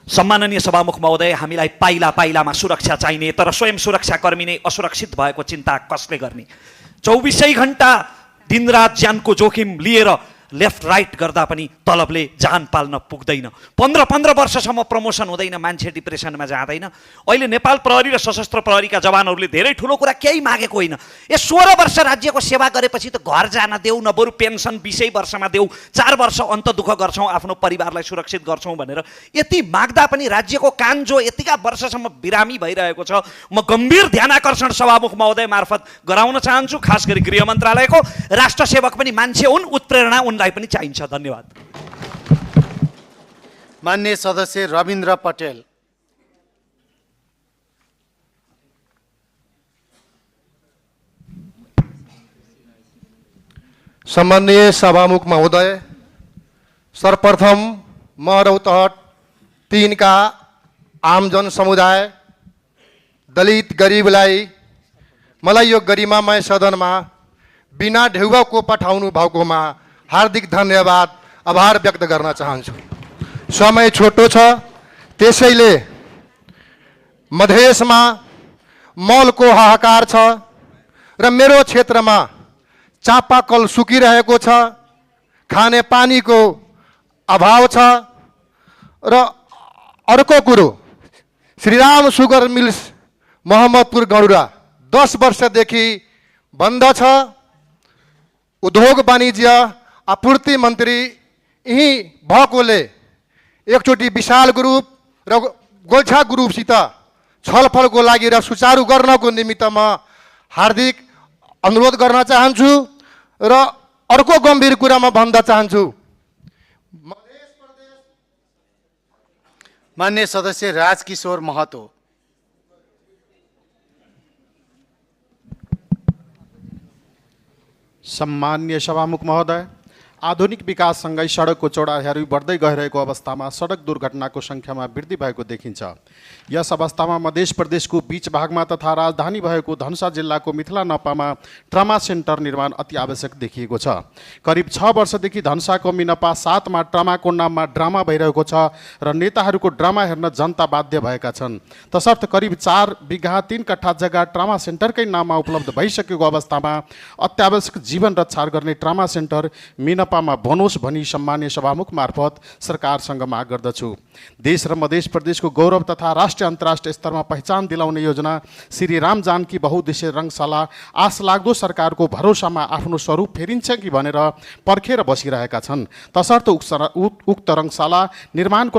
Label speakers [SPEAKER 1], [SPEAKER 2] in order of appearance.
[SPEAKER 1] सम्माननीय सभामुख महोदय, हामीलाई पाइला पाइलामा सुरक्षा चाहिने, तर स्वयं सुरक्षाकर्मी नै असुरक्षित भएको चिन्ता कसले गर्ने? 24 घण्टा दिनरात ज्यानको जोखिम लिएर लेफ्ट राइट गर्दा पनि तलबले जान पाल्न पुग्दैन। 15 वर्षसम्म प्रमोसन हुँदैन, मान्छे डिप्रेसनमा जाँदैन। अहिले नेपाल प्रहरी र सशस्त्र प्रहरीका जवानहरूले धेरै ठुलो कुरा केही मागेको होइन। 16 वर्ष राज्यको सेवा गरेपछि त घर जान देऊ न, बरु पेन्सन 20 वर्षमा देऊ, 4 वर्ष अन्त दुःख गर्छौँ, आफ्नो परिवारलाई सुरक्षित गर्छौँ भनेर यति माग्दा पनि राज्यको कान जो यतिका वर्षसम्म बिरामी भइरहेको छ, म गम्भीर ध्यानाकर्षण सभामुख महोदय मार्फत गराउन चाहन्छु। खास गरी गृह मन्त्रालयको राष्ट्र सेवक पनि मान्छे हुन्, उत्प्रेरणा उनलाई पनि चाहिन्छ। धन्यवाद।
[SPEAKER 2] माननीय सदस्य रविन्द्र पटेल।
[SPEAKER 3] सम्माननीय सभामुख महोदय, सर्वप्रथम म रौतहट 3 का आमजन समुदाय दलित गरिबलाई मलाई यो गरिमामय सदनमा बिना ढेउको पठाउनु भएकोमा हार्दिक धन्यवाद, आभार व्यक्त गर्न चाहन्छु। समय छोटो छ, त्यसैले मधेसमा मलको हाहाकार छ र मेरो क्षेत्रमा चापाकल सुकिरहेको छ, खाने पानीको अभाव छ र अर्को कुरो, श्रीराम सुगर मिल्स मोहम्मदपुर गौरा 10 वर्षदेखि बन्द छ। उद्योग वाणिज्य आपूर्ति मन्त्री यही भएकोले एकचोटि विशाल ग्रुप र गोल्छा ग्रुपसित छलफलको लागि र सुचारू गर्नको निमित्त म हार्दिक अनुरोध गर्न चाहन्छु र अर्को गम्भीर कुरा म भन्न चाहन्छु।
[SPEAKER 2] माननीय सदस्य राजकिशोर महतो।
[SPEAKER 4] सम्माननीय सभामुख महोदय, आधुनिक विकाससँगै सडकको चौडाइहरू बढ्दै गइरहेको अवस्थामा सडक दुर्घटनाको सङ्ख्यामा वृद्धि भएको देखिन्छ। यस अवस्थामा मध्य प्रदेशको बीच भागमा तथा राजधानी भएको धनुषा जिल्लाको मिथिला नपामा ट्रमा सेन्टर निर्माण अति आवश्यक देखिएको छ। करिब 6 वर्षदेखि धनुषाको मिनपा 7 मा ट्रमाको नाममा ड्रामा भइरहेको छ र नेताहरूको ड्रामा हेर्न जनता बाध्य भएका छन्। तसर्थ करिब 4 बिघा 3 कट्ठा जग्गा ट्रमा सेन्टरकै नाममा उपलब्ध भइसकेको अवस्थामा अत्यावश्यक जीवन रक्षा गर्ने ट्रमा सेन्टर मिनपामा बनोस् भनी सम्मान्य सभामुख मार्फत सरकारसँग माग गर्दछु। देश र मध्य प्रदेशको गौरव तथा राष्ट्रिय अन्तर्राष्ट्रिय स्तरमा पहिचान दिलाउने योजना श्री राम जानकी बहुउद्देश्य रङ्गशाला आश लाग्दो सरकारको भरोसामा आफ्नो स्वरूप फेरिन्छ कि भनेर पर्खेर बसिरहेका छन्। तसर्थ उक्त रङ्गशाला निर्माणको